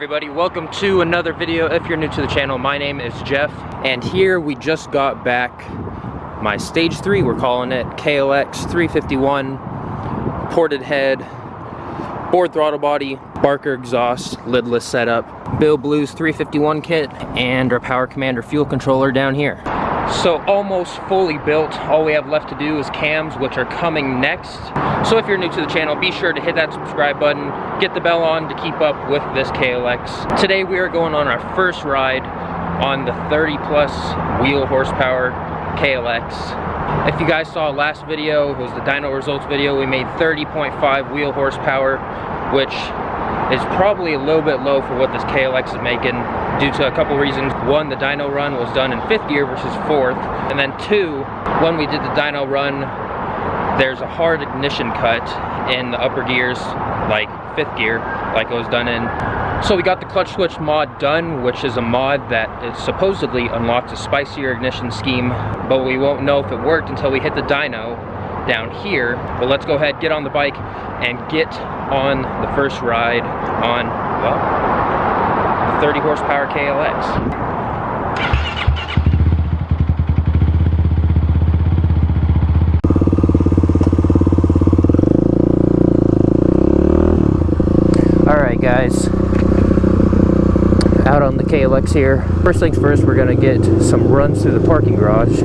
everybody, welcome to another video. If you're new to the channel, my name is Jeff, and here we just got back my stage 3, we're calling it, KLX351, ported head, board throttle body, Barker exhaust, lidless setup, Bill Blues 351 kit, and our Power Commander fuel controller down here. So almost fully built. All we have left to do is cams, which are coming next. So if you're new to the channel, be sure to hit that subscribe button, get the bell on to keep up with this KLX. Today we are going on our first ride on the 30 plus wheel horsepower KLX. If you guys saw last video, it was the dyno results video, we made 30.5 wheel horsepower, which is probably a little bit low for what this KLX is making due to a couple reasons. One, the dyno run was done in 5th gear versus 4th, and then 2, when we did the dyno run, there's a hard ignition cut in the upper gears, like 5th gear, like it was done in. So we got the clutch switch mod done, which is a mod that is supposedly unlocks a spicier ignition scheme, but we won't know if it worked until we hit the dyno down here. But let's go ahead, get on the bike, and get on the first ride on, well, the 30 horsepower KLX. Alright guys, out on the KLX here. First things first, we're gonna get some runs through the parking garage,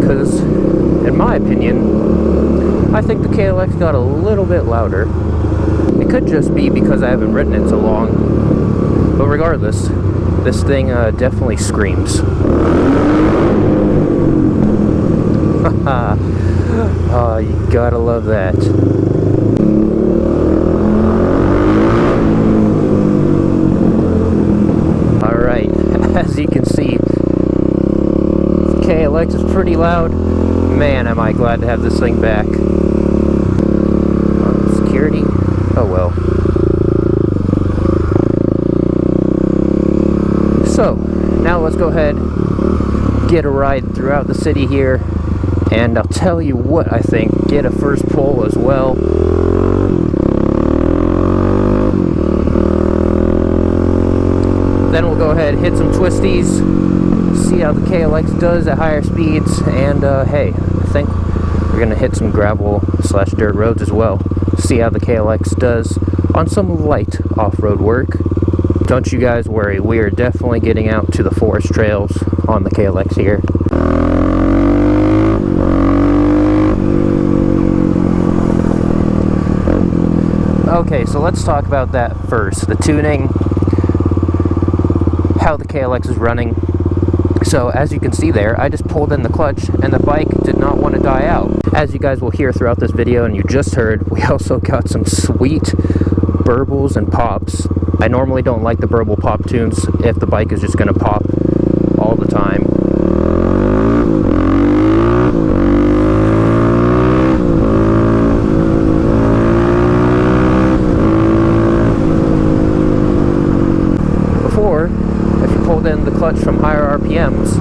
because in my opinion, I think the KLX got a little bit louder. It could just be because I haven't ridden it so long, but regardless, this thing definitely screams. Oh, you gotta love that. Alright, as you can see, the KLX is pretty loud. Man, am I glad to have this thing back. Security? Oh well. So, now let's go ahead, get a ride throughout the city here, and I'll tell you what I think, get a first pull as well. Then we'll go ahead, hit some twisties, see how the KLX does at higher speeds, and hey, I think we're gonna hit some gravel slash dirt roads as well, see how the KLX does on some light off-road work. Don't you guys worry, we are definitely getting out to the forest trails on the KLX here. Okay, so let's talk about that first, the tuning, how the KLX is running. So as you can see there, I just pulled in the clutch and the bike did not want to die out. As you guys will hear throughout this video, and you just heard, we also got some sweet burbles and pops. I normally don't like the burble pop tunes if the bike is just going to pop all the time. Before, if you pulled in the clutch from higher RPMs,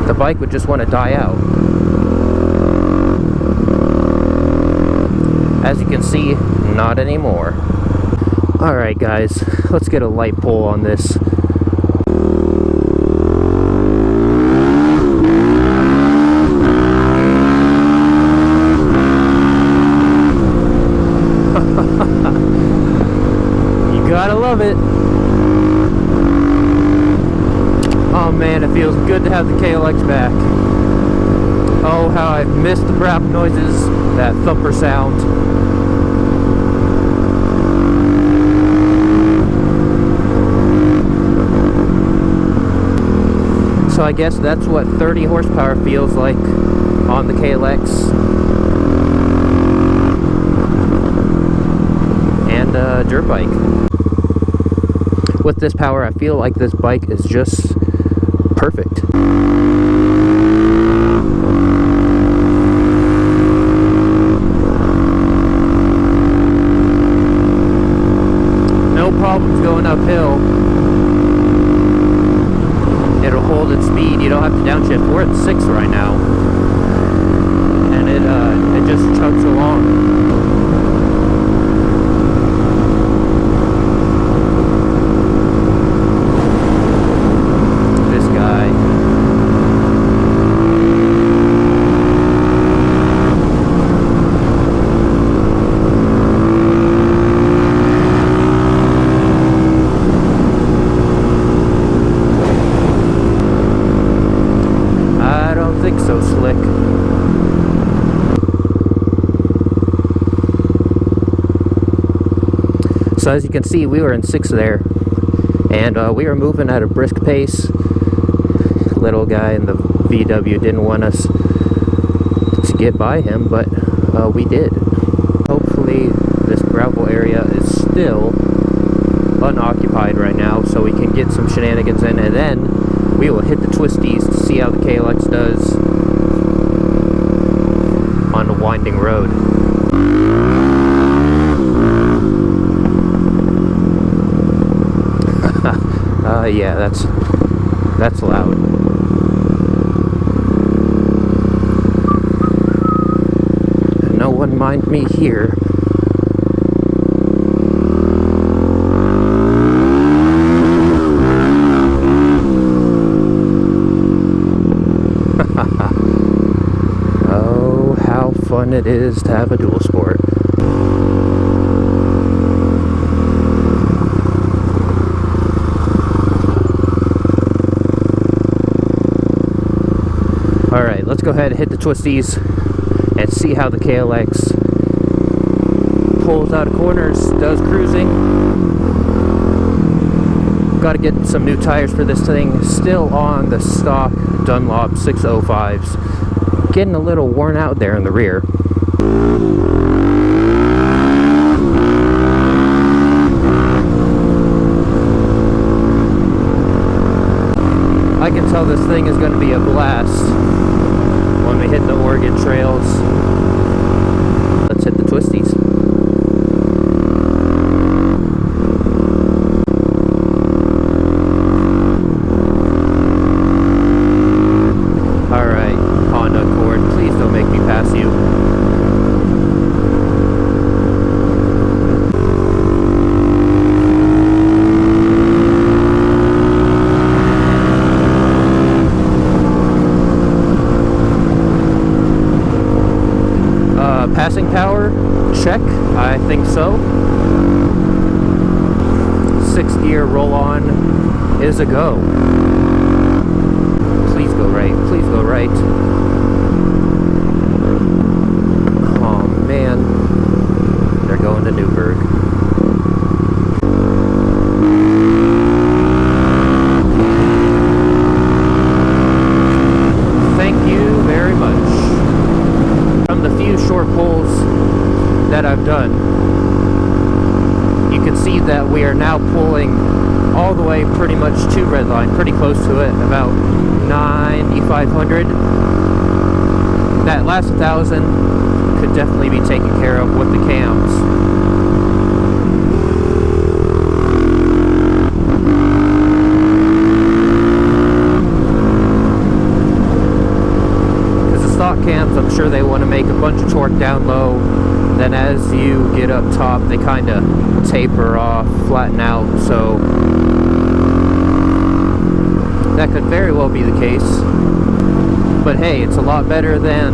the bike would just want to die out. As you can see, not anymore. Alright guys, let's get a light pull on this. You gotta love it. Oh man, it feels good to have the KLX back. Oh, how I've missed the brap noises, that thumper sound. So I guess that's what 30 horsepower feels like on the KLX. And a dirt bike. With this power, I feel like this bike is just perfect. No problems going uphill. It'll hold its speed, you don't have to downshift. We're at 6 right now, and it just chugs along. slick. So as you can see, we were in 6th there, and we were moving at a brisk pace. Little guy in the VW didn't want us to get by him, but we did. Hopefully this gravel area is still unoccupied right now, so we can get some shenanigans in, and then we will hit the Twisties to see how the KLX does on a winding road. Yeah, that's loud. No one mind me here. Oh, how fun it is to have a dual sport. Alright, let's go ahead and hit the Twisties and see how the KLX pulls out of corners, does cruising. Gotta get some new tires for this thing. Still on the stock Dunlop 605s. Getting a little worn out there in the rear. I can tell this thing is going to be a blast when we hit the Oregon trails. Let's hit the Twisties. Alright, Honda Accord, please don't make me pass you. Passing power, check, I think so. 6th gear roll on is a go. Please go right, please go right. Oh man, they're going to Newburgh. Thank you very much. From the few short pulls that I've done, you can see that we are now pulling all the way pretty much to Redline, pretty close to it, about 9,500. That last 1,000 could definitely be taken care of with the cams. Stock cams, I'm sure they want to make a bunch of torque down low, then as you get up top they kind of taper off, flatten out, so that could very well be the case. But hey, it's a lot better than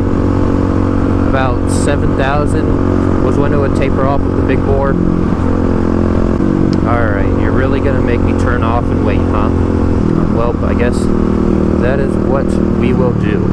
about 7,000 was when it would taper off with the big bore. Alright, you're really gonna make me turn off and wait, huh? Well, I guess that is what we will do.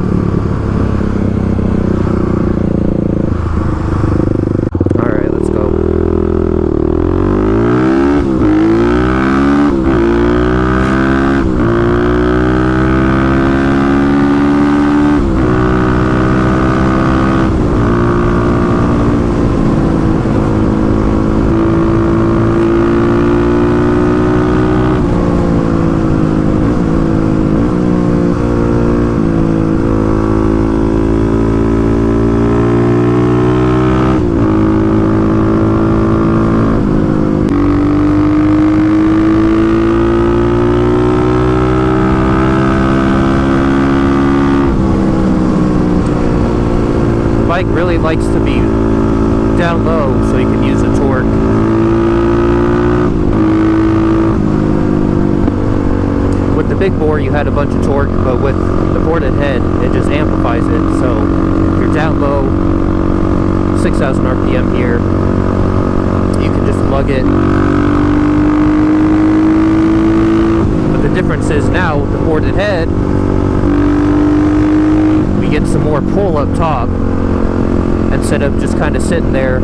Bike really likes to be down low so you can use the torque. With the big bore you had a bunch of torque, but with the boarded head it just amplifies it. So if you're down low, 6,000 RPM here, you can just lug it. But the difference is now with the boarded head, we get some more pull up top instead of just kind of sitting there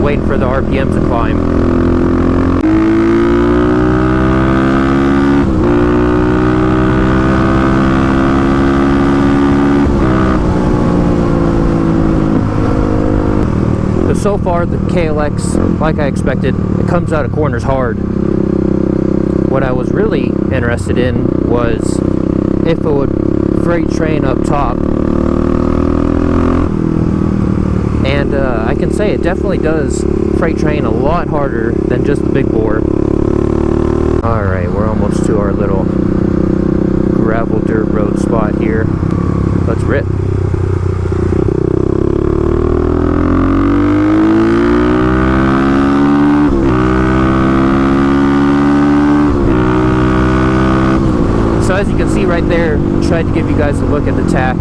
waiting for the RPM to climb. So far, the KLX, like I expected, it comes out of corners hard. What I was really interested in was if it would freight train up top. And I can say it definitely does freight train a lot harder than just the big bore. Alright, we're almost to our little gravel dirt road spot here. Let's rip. So as you can see right there, tried to give you guys a look at the tack.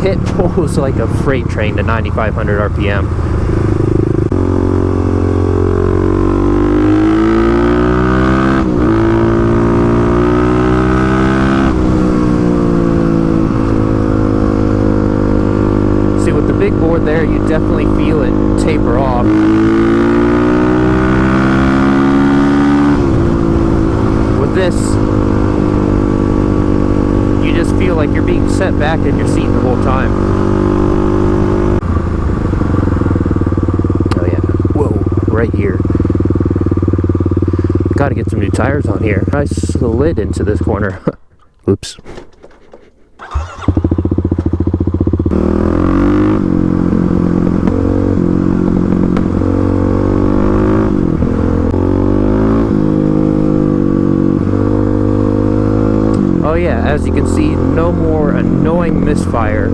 It pulls like a freight train to 9,500 RPM. See, with the big bore there, you definitely feel it taper off. With this, you just feel like you're being set back in your seat the whole time. Oh yeah, whoa, right here. Gotta get some new tires on here. I slid into this corner. Oops. Oh yeah, as you can see, no more annoying misfire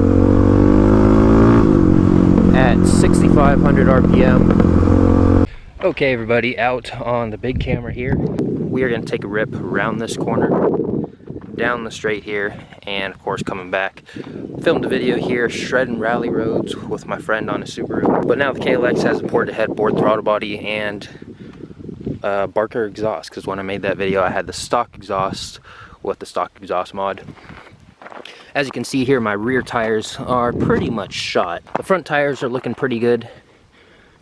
at 6,500 RPM. Okay everybody, out on the big camera here. We are going to take a rip around this corner, down the straight here, and of course coming back. Filmed a video here, shredding rally roads with my friend on a Subaru. But now the KLX has a ported headboard, throttle body, and Barker exhaust, because when I made that video I had the stock exhaust with the stock exhaust mod. As you can see here, my rear tires are pretty much shot. The front tires are looking pretty good.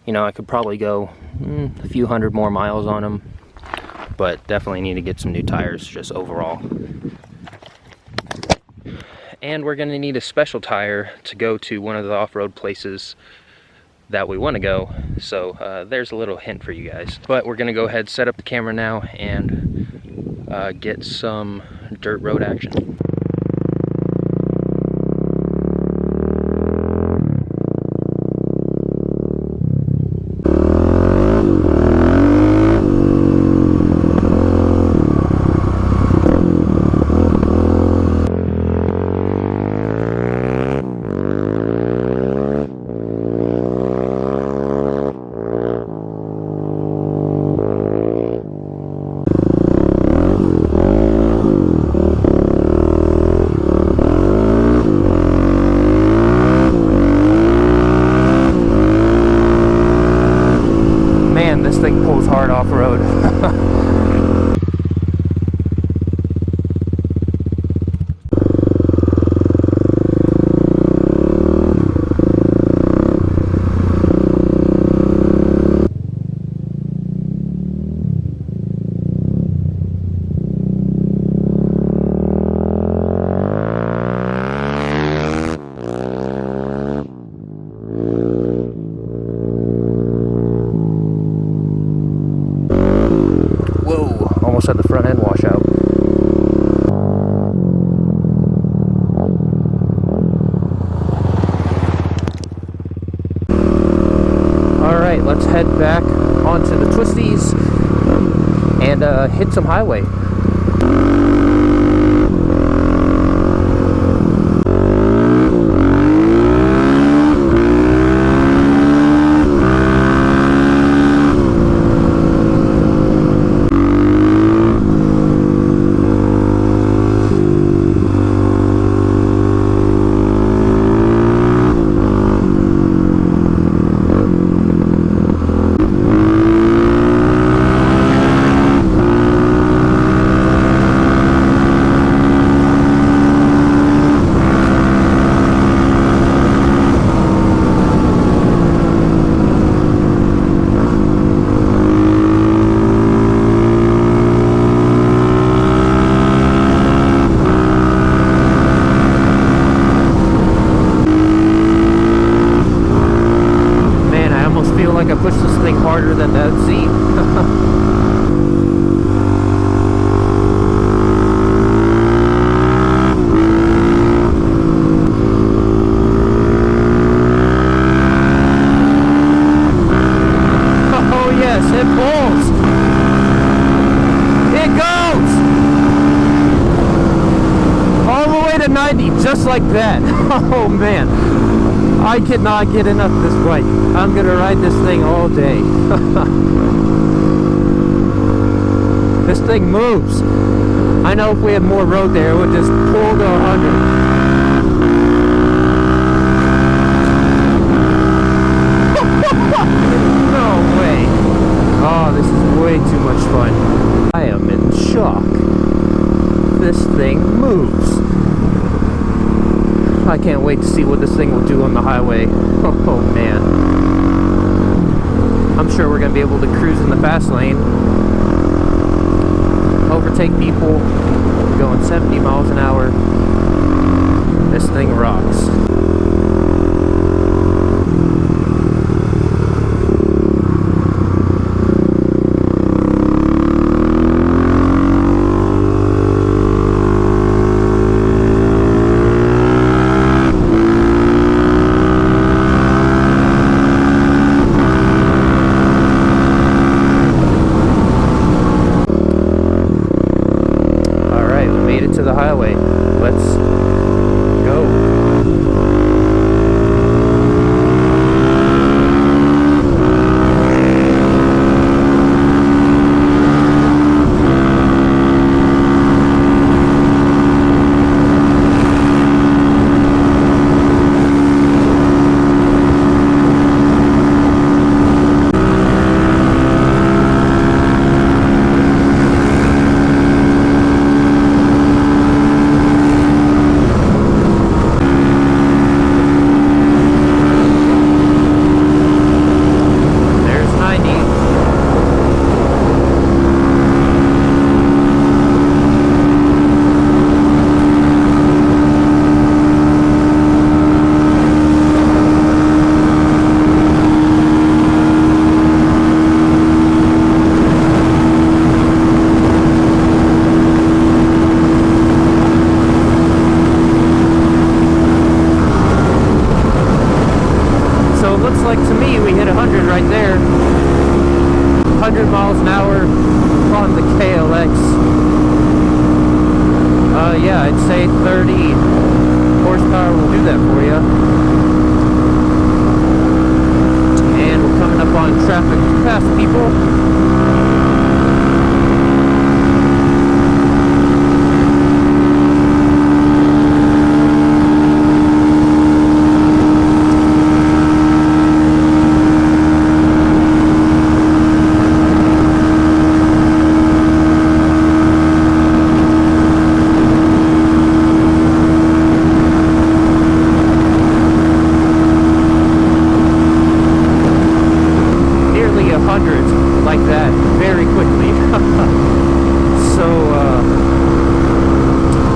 You know, I could probably go a few hundred more miles on them, but definitely need to get some new tires just overall. And we're gonna need a special tire to go to one of the off-road places that we want to go. So there's a little hint for you guys. But we're gonna go ahead, set up the camera now, and get some dirt road action. This thing pulls hard off-road. Almost had the front end washout. Alright, let's head back onto the Twisties and hit some highway. Just like that. Oh man, I cannot get enough of this bike. I'm gonna ride this thing all day. This thing moves. I know if we had more road there, it would just pull to 100. No way. Oh, this is way too much fun. I am in shock. This thing moves. I can't wait to see what this thing will do on the highway. Oh man. I'm sure we're going to be able to cruise in the fast lane. Overtake people going 70 miles an hour. This thing rocks. To the highway. Let's go. Like to me, we hit 100 right there. 100 miles an hour on the KLX. Yeah, I'd say 30 horsepower will do that for you. And we're coming up on traffic to pass people. Like that very quickly. So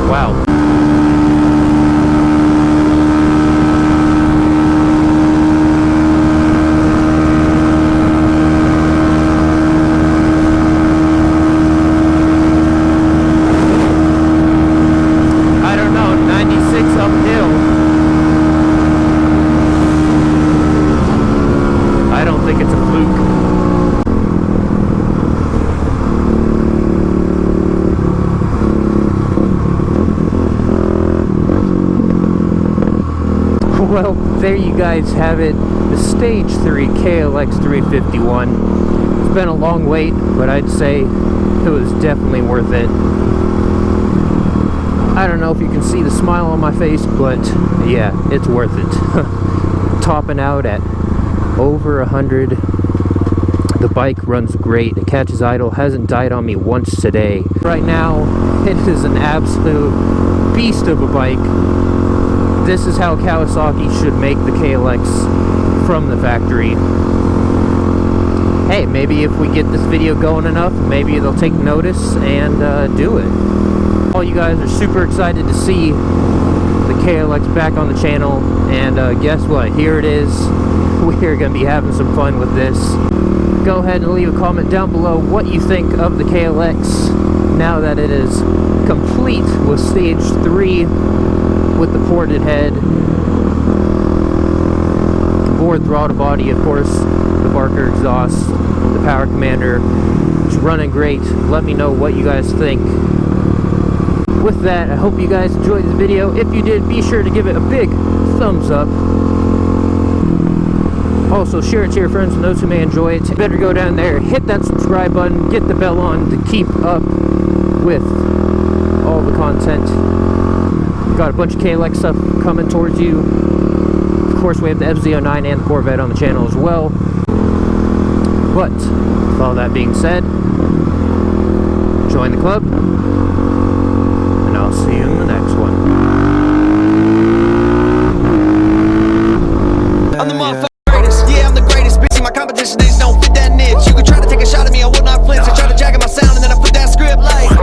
wow. I don't know, 96 uphill. I don't think it's a fluke. Well, there you guys have it, the Stage 3 KLX351. It's been a long wait, but I'd say it was definitely worth it. I don't know if you can see the smile on my face, but yeah, it's worth it. Topping out at over 100. The bike runs great, it catches idle, hasn't died on me once today. Right now, it is an absolute beast of a bike. This is how Kawasaki should make the KLX from the factory. Hey, maybe if we get this video going enough, maybe they'll take notice and do it. All you guys are super excited to see the KLX back on the channel, and guess what? Here it is. We're going to be having some fun with this. Go ahead and leave a comment down below what you think of the KLX now that it is complete with Stage 3. With the ported head, board throttle body, of course, the Barker exhaust, the power commander. It's running great. Let me know what you guys think. with that, I hope you guys enjoyed this video. If you did, be sure to give it a big thumbs up. Also, share it to your friends and those who may enjoy it. You better go down there, hit that subscribe button, get the bell on to keep up with all the content. Got a bunch of KLX stuff coming towards you. Of course, we have the FZ-09 and the Corvette on the channel as well. But with all that being said, join the club, and I'll see you in the next one. I'm the motherfucking greatest. Yeah, I'm the greatest. Bitch, my competition, they just don't fit that niche. You can try to take a shot at me, I will not flinch. I try to jack at my sound and then I flip that script like